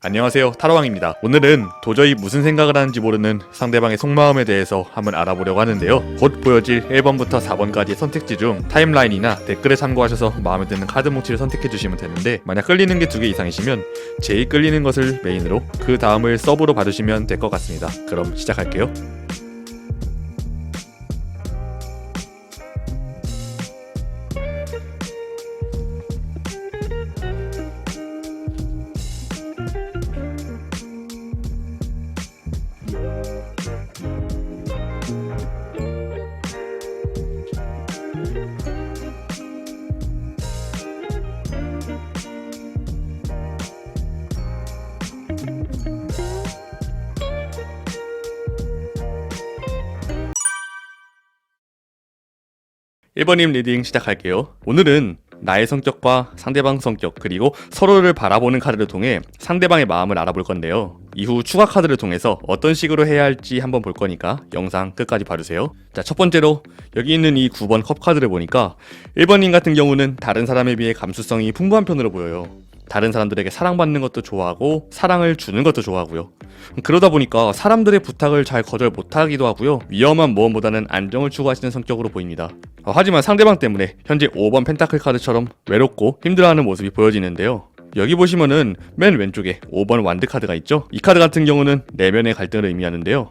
안녕하세요, 타로왕입니다. 오늘은 도저히 무슨 생각을 하는지 모르는 상대방의 속마음에 대해서 한번 알아보려고 하는데요. 곧 보여질 1번부터 4번까지의 선택지 중 타임라인이나 댓글에 참고하셔서 마음에 드는 카드 뭉치를 선택해주시면 되는데, 만약 끌리는 게 2개 이상이시면 제일 끌리는 것을 메인으로 그 다음을 서브로 봐주시면 될 것 같습니다. 그럼 시작할게요. 1번님 리딩 시작할게요. 오늘은 나의 성격과 상대방 성격, 그리고 서로를 바라보는 카드를 통해 상대방의 마음을 알아볼 건데요. 이후 추가 카드를 통해서 어떤 식으로 해야 할지 한번 볼 거니까 영상 끝까지 봐주세요. 자, 첫 번째로 여기 있는 이 9번 컵 카드를 보니까 1번님 같은 경우는 다른 사람에 비해 감수성이 풍부한 편으로 보여요. 다른 사람들에게 사랑받는 것도 좋아하고 사랑을 주는 것도 좋아하고요. 그러다 보니까 사람들의 부탁을 잘 거절 못하기도 하고요. 위험한 모험보다는 안정을 추구하시는 성격으로 보입니다. 하지만 상대방 때문에 현재 5번 펜타클 카드처럼 외롭고 힘들어하는 모습이 보여지는데요. 여기 보시면은 맨 왼쪽에 5번 완드 카드가 있죠. 이 카드 같은 경우는 내면의 갈등을 의미하는데요.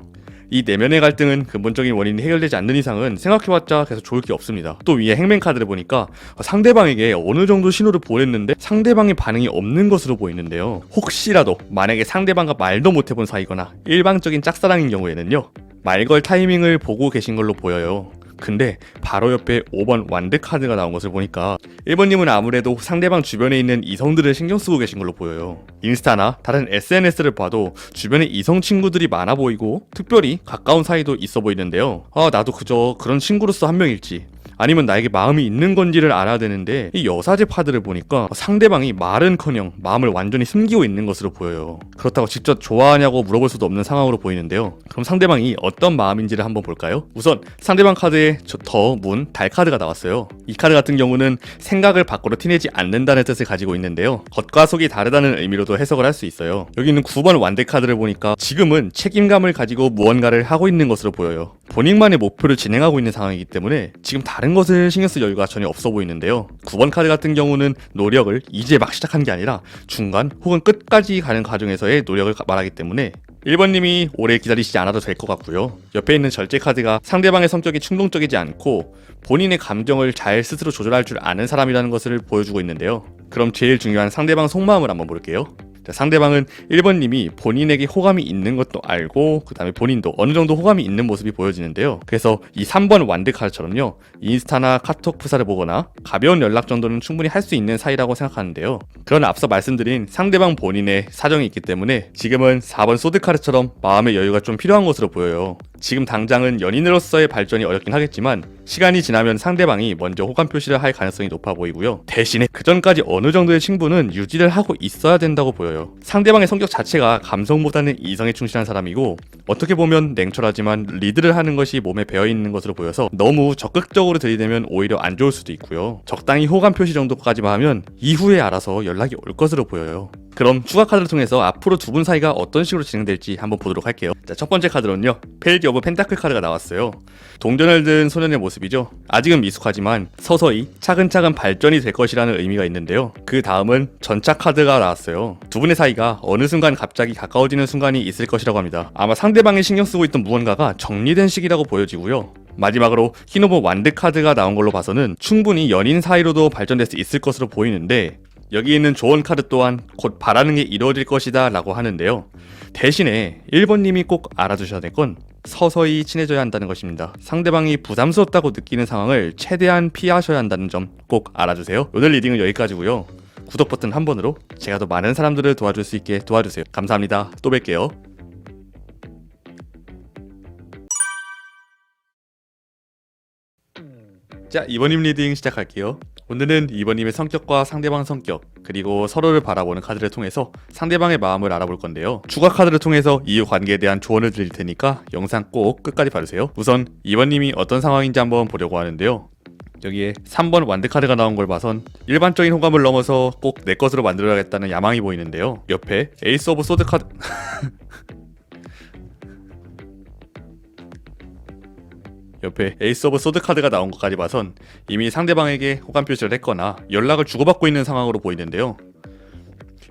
이 내면의 갈등은 근본적인 원인이 해결되지 않는 이상은 생각해봤자 계속 좋을 게 없습니다. 또 위에 행맨 카드를 보니까 상대방에게 어느 정도 신호를 보냈는데 상대방의 반응이 없는 것으로 보이는데요. 혹시라도 만약에 상대방과 말도 못 해본 사이거나 일방적인 짝사랑인 경우에는요, 말 걸 타이밍을 보고 계신 걸로 보여요. 근데 바로 옆에 5번 완드 카드가 나온 것을 보니까 1번님은 아무래도 상대방 주변에 있는 이성들을 신경 쓰고 계신 걸로 보여요. 인스타나 다른 SNS를 봐도 주변에 이성 친구들이 많아 보이고 특별히 가까운 사이도 있어 보이는데요. 나도 그저 그런 친구로서 한 명일지, 아니면 나에게 마음이 있는 건지를 알아야 되는데, 이 여사제 카드를 보니까 상대방이 말은커녕 마음을 완전히 숨기고 있는 것으로 보여요. 그렇다고 직접 좋아하냐고 물어볼 수도 없는 상황으로 보이는데요. 그럼 상대방이 어떤 마음인지를 한번 볼까요? 우선 상대방 카드에 더, 문, 달 카드가 나왔어요. 이 카드 같은 경우는 생각을 밖으로 티내지 않는다는 뜻을 가지고 있는데요. 겉과 속이 다르다는 의미로도 해석을 할 수 있어요. 여기 있는 9번 완드 카드를 보니까 지금은 책임감을 가지고 무언가를 하고 있는 것으로 보여요. 본인만의 목표를 진행하고 있는 상황이기 때문에 지금 다른 것을 신경 쓸 여유가 전혀 없어 보이는데요. 9번 카드 같은 경우는 노력을 이제 막 시작한 게 아니라 중간 혹은 끝까지 가는 과정에서의 노력을 말하기 때문에 1번님이 오래 기다리시지 않아도 될 것 같고요. 옆에 있는 절제 카드가 상대방의 성격이 충동적이지 않고 본인의 감정을 잘 스스로 조절할 줄 아는 사람이라는 것을 보여주고 있는데요. 그럼 제일 중요한 상대방 속마음을 한번 볼게요. 자, 상대방은 1번님이 본인에게 호감이 있는 것도 알고 그 다음에 본인도 어느 정도 호감이 있는 모습이 보여지는데요. 그래서 이 3번 완드 카드처럼요, 인스타나 카톡 프사를 보거나 가벼운 연락 정도는 충분히 할 수 있는 사이라고 생각하는데요. 그러나 앞서 말씀드린 상대방 본인의 사정이 있기 때문에 지금은 4번 소드 카드처럼 마음의 여유가 좀 필요한 것으로 보여요. 지금 당장은 연인으로서의 발전이 어렵긴 하겠지만 시간이 지나면 상대방이 먼저 호감 표시를 할 가능성이 높아 보이고요. 대신에 그 전까지 어느 정도의 친분은 유지를 하고 있어야 된다고 보여요. 상대방의 성격 자체가 감성보다는 이성에 충실한 사람이고, 어떻게 보면 냉철하지만 리드를 하는 것이 몸에 배어있는 것으로 보여서 너무 적극적으로 들이대면 오히려 안 좋을 수도 있고요. 적당히 호감 표시 정도까지만 하면 이후에 알아서 연락이 올 것으로 보여요. 그럼 추가 카드를 통해서 앞으로 두 분 사이가 어떤 식으로 진행될지 한번 보도록 할게요. 자, 첫 번째 카드로는요, 페이지 오브 펜타클 카드가 나왔어요. 동전을 든 소년의 모습이죠. 아직은 미숙하지만 서서히 차근차근 발전이 될 것이라는 의미가 있는데요. 그 다음은 전차 카드가 나왔어요. 두 분의 사이가 어느 순간 갑자기 가까워지는 순간이 있을 것이라고 합니다. 아마 상대방이 신경 쓰고 있던 무언가가 정리된 시기라고 보여지고요. 마지막으로 흰 오브 완드 카드가 나온 걸로 봐서는 충분히 연인 사이로도 발전될 수 있을 것으로 보이는데, 여기 있는 조언 카드 또한 곧 바라는 게 이루어질 것이다 라고 하는데요. 대신에 1번님이 꼭 알아두셔야 될 건 서서히 친해져야 한다는 것입니다. 상대방이 부담스럽다고 느끼는 상황을 최대한 피하셔야 한다는 점 꼭 알아주세요. 오늘 리딩은 여기까지고요. 구독 버튼 한 번으로 제가 더 많은 사람들을 도와줄 수 있게 도와주세요. 감사합니다. 또 뵐게요. 자, 2번님 리딩 시작할게요. 오늘은 2번님의 성격과 상대방 성격, 그리고 서로를 바라보는 카드를 통해서 상대방의 마음을 알아볼 건데요. 추가 카드를 통해서 이후 관계에 대한 조언을 드릴 테니까 영상 꼭 끝까지 봐주세요. 우선 2번님이 어떤 상황인지 한번 보려고 하는데요. 여기에 3번 완드 카드가 나온 걸 봐선 일반적인 호감을 넘어서 꼭 내 것으로 만들어야겠다는 야망이 보이는데요. 옆에 에이스 오브 소드 카드 옆에 에이스 오브 소드 카드가 나온 것까지 봐선 이미 상대방에게 호감 표시를 했거나 연락을 주고받고 있는 상황으로 보이는데요.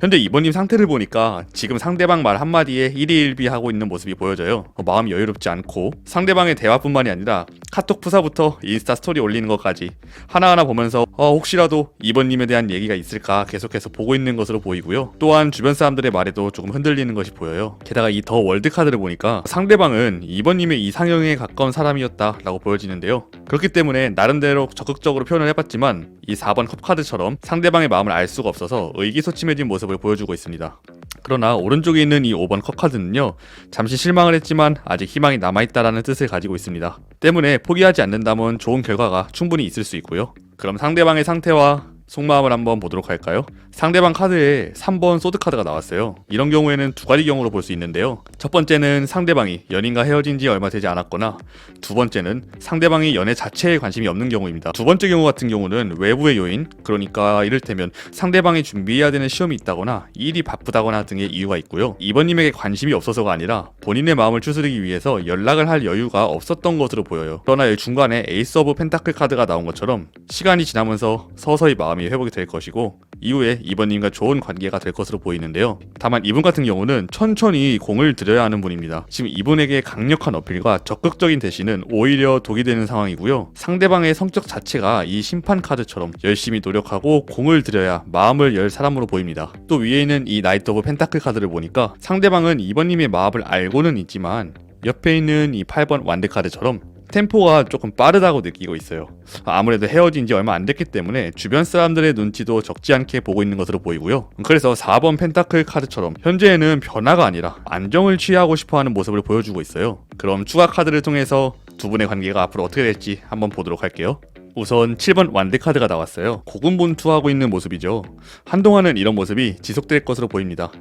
현재 이번님 상태를 보니까 지금 상대방 말 한마디에 일희일비하고 있는 모습이 보여져요. 마음이 여유롭지 않고 상대방의 대화뿐만이 아니라 카톡 프사부터 인스타 스토리 올리는 것까지 하나하나 보면서 혹시라도 이번님에 대한 얘기가 있을까 계속해서 보고 있는 것으로 보이고요. 또한 주변 사람들의 말에도 조금 흔들리는 것이 보여요. 게다가 이 더 월드 카드를 보니까 상대방은 이번님의 이상형에 가까운 사람이었다라고 보여지는데요. 그렇기 때문에 나름대로 적극적으로 표현을 해봤지만 이 4번 컵 카드처럼 상대방의 마음을 알 수가 없어서 의기소침해진 모습을 보여주고 있습니다. 그러나 오른쪽에 있는 이 5번 컵 카드는요, 잠시 실망을 했지만 아직 희망이 남아있다라는 뜻을 가지고 있습니다. 때문에 포기하지 않는다면 좋은 결과가 충분히 있을 수 있고요. 그럼 상대방의 상태와 속마음을 한번 보도록 할까요? 상대방 카드에 3번 소드 카드가 나왔어요. 이런 경우에는 두 가지 경우로 볼 수 있는데요. 첫 번째는 상대방이 연인과 헤어진 지 얼마 되지 않았거나, 두 번째는 상대방이 연애 자체에 관심이 없는 경우입니다. 두 번째 경우 같은 경우는 외부의 요인, 그러니까 이를테면 상대방이 준비해야 되는 시험이 있다거나 일이 바쁘다거나 등의 이유가 있고요. 이번님에게 관심이 없어서가 아니라 본인의 마음을 추스르기 위해서 연락을 할 여유가 없었던 것으로 보여요. 그러나 이 중간에 에이스 오브 펜타클 카드가 나온 것처럼 시간이 지나면서 서서히 마음이 회복이 될 것이고 이후에 이번님과 좋은 관계가 될 것으로 보이는데요. 다만 이분 같은 경우는 천천히 공을 들여야 하는 분입니다. 지금 이분에게 강력한 어필과 적극적인 대시는 오히려 독이 되는 상황이고요. 상대방의 성격 자체가 이 심판 카드처럼 열심히 노력하고 공을 들여야 마음을 열 사람으로 보입니다. 또 위에 있는 이 나이트 오브 펜타클 카드를 보니까 상대방은 이번님의 마음을 알고는 있지만 옆에 있는 이 8번 완드 카드처럼 템포가 조금 빠르다고 느끼고 있어요. 아무래도 헤어진 지 얼마 안 됐기 때문에 주변 사람들의 눈치도 적지 않게 보고 있는 것으로 보이고요. 그래서 4번 펜타클 카드처럼 현재에는 변화가 아니라 안정을 취하고 싶어하는 모습을 보여주고 있어요. 그럼 추가 카드를 통해서 두 분의 관계가 앞으로 어떻게 될지 한번 보도록 할게요. 우선 7번 완드 카드가 나왔어요. 고군분투하고 있는 모습이죠. 한동안은 이런 모습이 지속될 것으로 보입니다.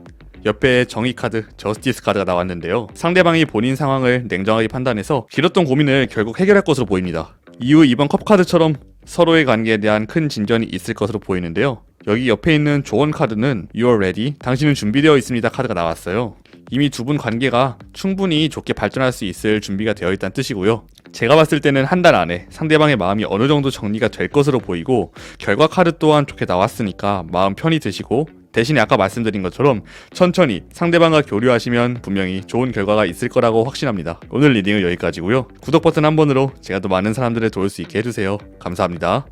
옆에 정의 카드, 저스티스 카드가 나왔는데요. 상대방이 본인 상황을 냉정하게 판단해서 길었던 고민을 결국 해결할 것으로 보입니다. 이후 이번 컵 카드처럼 서로의 관계에 대한 큰 진전이 있을 것으로 보이는데요. 여기 옆에 있는 조언 카드는 You're ready, 당신은 준비되어 있습니다 카드가 나왔어요. 이미 두 분 관계가 충분히 좋게 발전할 수 있을 준비가 되어 있다는 뜻이고요. 제가 봤을 때는 한 달 안에 상대방의 마음이 어느 정도 정리가 될 것으로 보이고 결과 카드 또한 좋게 나왔으니까 마음 편히 드시고 대신에 아까 말씀드린 것처럼 천천히 상대방과 교류하시면 분명히 좋은 결과가 있을 거라고 확신합니다. 오늘 리딩은 여기까지고요. 구독 버튼 한 번으로 제가 더 많은 사람들을 도울 수 있게 해주세요. 감사합니다.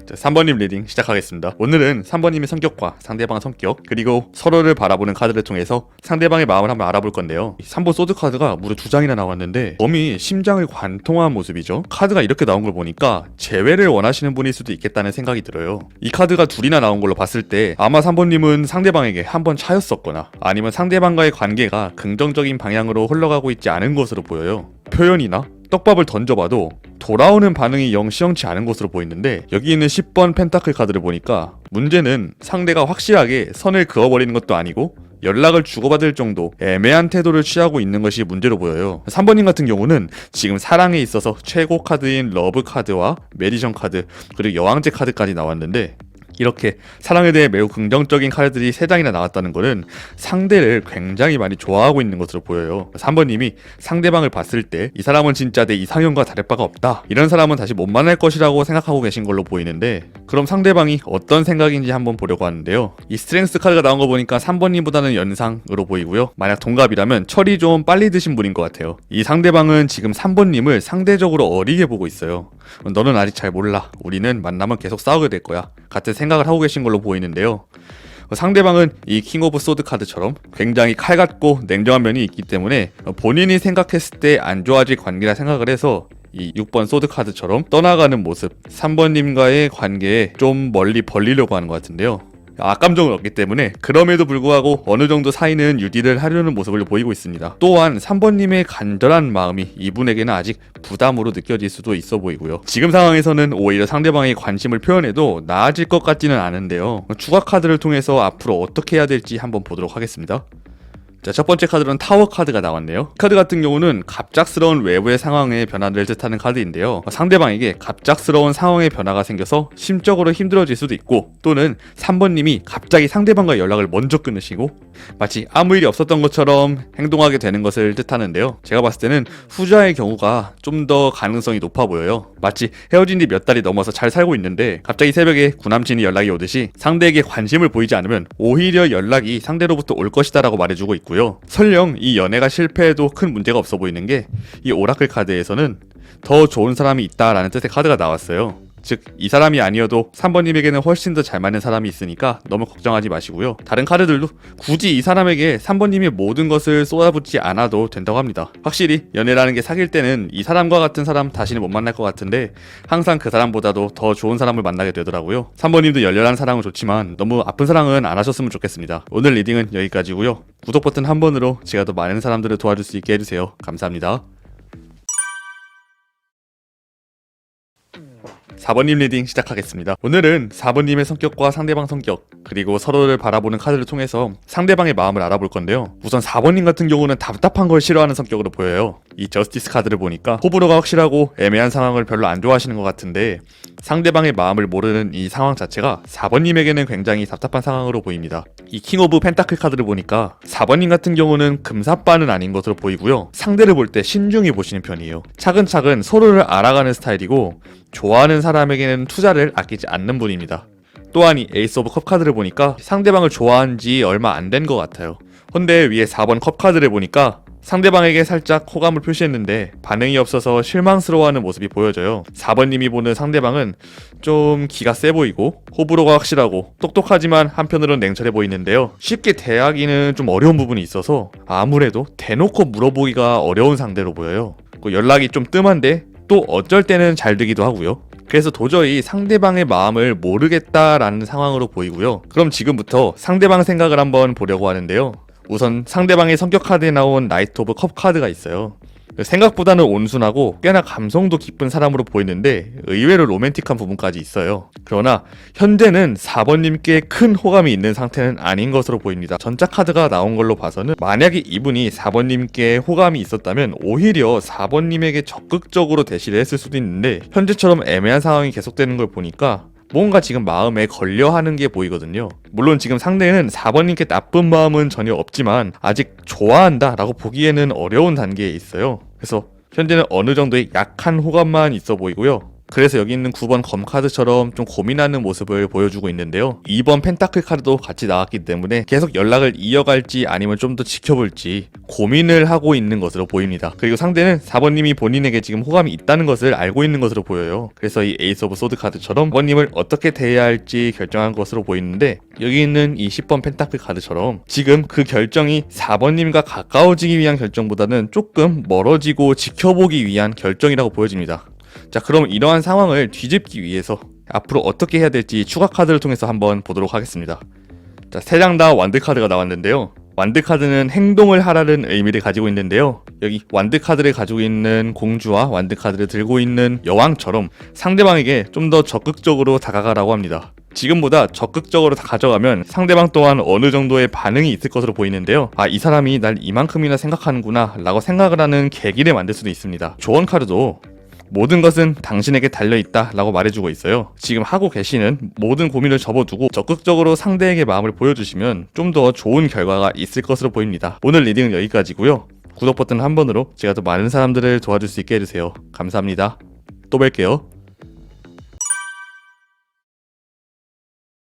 3번님 리딩 시작하겠습니다. 오늘은 3번님의 성격과 상대방 성격 그리고 서로를 바라보는 카드를 통해서 상대방의 마음을 한번 알아볼 건데요. 3번 소드 카드가 무려 2장이나 나왔는데 범이 심장을 관통한 모습이죠. 카드가 이렇게 나온 걸 보니까 재회를 원하시는 분일 수도 있겠다는 생각이 들어요. 이 카드가 둘이나 나온 걸로 봤을 때 아마 3번님은 상대방에게 한번 차였었거나 아니면 상대방과의 관계가 긍정적인 방향으로 흘러가고 있지 않은 것으로 보여요. 표현이나 떡밥을 던져봐도 돌아오는 반응이 영 시원치 않은 것으로 보이는데 여기 있는 10번 펜타클 카드를 보니까 문제는 상대가 확실하게 선을 그어버리는 것도 아니고 연락을 주고받을 정도 애매한 태도를 취하고 있는 것이 문제로 보여요. 3번님 같은 경우는 지금 사랑에 있어서 최고 카드인 러브 카드와 메디션 카드 그리고 여왕제 카드까지 나왔는데 이렇게 사랑에 대해 매우 긍정적인 카드들이 3장이나 나왔다는 것은 상대를 굉장히 많이 좋아하고 있는 것으로 보여요. 3번님이 상대방을 봤을 때 이 사람은 진짜 내 이상형과 다를 바가 없다, 이런 사람은 다시 못 만날 것이라고 생각하고 계신 걸로 보이는데 그럼 상대방이 어떤 생각인지 한번 보려고 하는데요. 이 스트렝스 카드가 나온 거 보니까 3번님보다는 연상으로 보이고요. 만약 동갑이라면 철이 좀 빨리 드신 분인 것 같아요. 이 상대방은 지금 3번님을 상대적으로 어리게 보고 있어요. 너는 아직 잘 몰라, 우리는 만나면 계속 싸우게 될 거야 같은 생각을 하고 계신 걸로 보이는데요. 상대방은 이 킹 오브 소드 카드처럼 굉장히 칼같고 냉정한 면이 있기 때문에 본인이 생각했을 때 안 좋아질 관계라 생각을 해서 이 6번 소드 카드처럼 떠나가는 모습, 3번님과의 관계에 좀 멀리 벌리려고 하는 것 같은데요. 악감정을 얻기 때문에 그럼에도 불구하고 어느 정도 사이는 유지를 하려는 모습을 보이고 있습니다. 또한 3번님의 간절한 마음이 이분에게는 아직 부담으로 느껴질 수도 있어 보이고요. 지금 상황에서는 오히려 상대방의 관심을 표현해도 나아질 것 같지는 않은데요. 추가 카드를 통해서 앞으로 어떻게 해야 될지 한번 보도록 하겠습니다. 자, 첫 번째 카드는 타워 카드가 나왔네요. 카드 같은 경우는 갑작스러운 외부의 상황의 변화를 뜻하는 카드인데요. 상대방에게 갑작스러운 상황의 변화가 생겨서 심적으로 힘들어질 수도 있고, 또는 3번님이 갑자기 상대방과 연락을 먼저 끊으시고 마치 아무 일이 없었던 것처럼 행동하게 되는 것을 뜻하는데요. 제가 봤을 때는 후자의 경우가 좀 더 가능성이 높아 보여요. 마치 헤어진 지 몇 달이 넘어서 잘 살고 있는데 갑자기 새벽에 구남친이 연락이 오듯이 상대에게 관심을 보이지 않으면 오히려 연락이 상대로부터 올 것이다 라고 말해주고 있고요. 설령 이 연애가 실패해도 큰 문제가 없어 보이는 게 이 오라클 카드에서는 더 좋은 사람이 있다라는 뜻의 카드가 나왔어요. 즉, 이 사람이 아니어도 3번님에게는 훨씬 더 잘 맞는 사람이 있으니까 너무 걱정하지 마시고요. 다른 카드들도 굳이 이 사람에게 3번님이 모든 것을 쏟아붓지 않아도 된다고 합니다. 확실히 연애라는 게 사귈 때는 이 사람과 같은 사람 다시는 못 만날 것 같은데 항상 그 사람보다도 더 좋은 사람을 만나게 되더라고요. 3번님도 열렬한 사랑은 좋지만 너무 아픈 사랑은 안 하셨으면 좋겠습니다. 오늘 리딩은 여기까지고요. 구독 버튼 한 번으로 제가 더 많은 사람들을 도와줄 수 있게 해주세요. 감사합니다. 4번님 리딩 시작하겠습니다. 오늘은 4번님의 성격과 상대방 성격, 그리고 서로를 바라보는 카드를 통해서 상대방의 마음을 알아볼 건데요. 우선 4번님 같은 경우는 답답한 걸 싫어하는 성격으로 보여요. 이 저스티스 카드를 보니까 호불호가 확실하고 애매한 상황을 별로 안 좋아하시는 것 같은데, 상대방의 마음을 모르는 이 상황 자체가 4번님에게는 굉장히 답답한 상황으로 보입니다. 이 킹 오브 펜타클 카드를 보니까 4번님 같은 경우는 금사빠는 아닌 것으로 보이고요. 상대를 볼 때 신중히 보시는 편이에요. 차근차근 서로를 알아가는 스타일이고, 좋아하는 사람에게는 투자를 아끼지 않는 분입니다. 또한 이 에이스 오브 컵 카드를 보니까 상대방을 좋아한 지 얼마 안 된 것 같아요. 근데 위에 4번 컵 카드를 보니까 상대방에게 살짝 호감을 표시했는데 반응이 없어서 실망스러워하는 모습이 보여져요. 4번님이 보는 상대방은 좀 기가 세 보이고 호불호가 확실하고 똑똑하지만 한편으로는 냉철해 보이는데요. 쉽게 대하기는 좀 어려운 부분이 있어서 아무래도 대놓고 물어보기가 어려운 상대로 보여요. 연락이 좀 뜸한데 또 어쩔 때는 잘 되기도 하고요. 그래서 도저히 상대방의 마음을 모르겠다라는 상황으로 보이고요. 그럼 지금부터 상대방 생각을 한번 보려고 하는데요. 우선 상대방의 성격 카드에 나온 나이트 오브 컵 카드가 있어요. 생각보다는 온순하고 꽤나 감성도 깊은 사람으로 보이는데 의외로 로맨틱한 부분까지 있어요. 그러나 현재는 4번님께 큰 호감이 있는 상태는 아닌 것으로 보입니다. 전작 카드가 나온 걸로 봐서는 만약에 이분이 4번님께 호감이 있었다면 오히려 4번님에게 적극적으로 대시를 했을 수도 있는데, 현재처럼 애매한 상황이 계속되는 걸 보니까 뭔가 지금 마음에 걸려하는 게 보이거든요. 물론 지금 상대는 4번님께 나쁜 마음은 전혀 없지만 아직 좋아한다 라고 보기에는 어려운 단계에 있어요. 그래서 현재는 어느 정도의 약한 호감만 있어 보이고요. 그래서 여기 있는 9번 검 카드처럼 좀 고민하는 모습을 보여주고 있는데요. 2번 펜타클 카드도 같이 나왔기 때문에 계속 연락을 이어갈지 아니면 좀 더 지켜볼지 고민을 하고 있는 것으로 보입니다. 그리고 상대는 4번님이 본인에게 지금 호감이 있다는 것을 알고 있는 것으로 보여요. 그래서 이 에이스 오브 소드 카드처럼 4번님을 어떻게 대해야 할지 결정한 것으로 보이는데, 여기 있는 이 10번 펜타클 카드처럼 지금 그 결정이 4번님과 가까워지기 위한 결정보다는 조금 멀어지고 지켜보기 위한 결정이라고 보여집니다. 자, 그럼 이러한 상황을 뒤집기 위해서 앞으로 어떻게 해야 될지 추가 카드를 통해서 한번 보도록 하겠습니다. 자, 3장 다 완드 카드가 나왔는데요. 완드 카드는 행동을 하라는 의미를 가지고 있는데요. 여기 완드 카드를 가지고 있는 공주와 완드 카드를 들고 있는 여왕처럼 상대방에게 좀 더 적극적으로 다가가라고 합니다. 지금보다 적극적으로 가져가면 상대방 또한 어느 정도의 반응이 있을 것으로 보이는데요. 이 사람이 날 이만큼이나 생각하는구나 라고 생각을 하는 계기를 만들 수도 있습니다. 조언 카드도 모든 것은 당신에게 달려있다 라고 말해주고 있어요. 지금 하고 계시는 모든 고민을 접어두고 적극적으로 상대에게 마음을 보여주시면 좀 더 좋은 결과가 있을 것으로 보입니다. 오늘 리딩은 여기까지고요. 구독 버튼 한 번으로 제가 더 많은 사람들을 도와줄 수 있게 해주세요. 감사합니다. 또 뵐게요.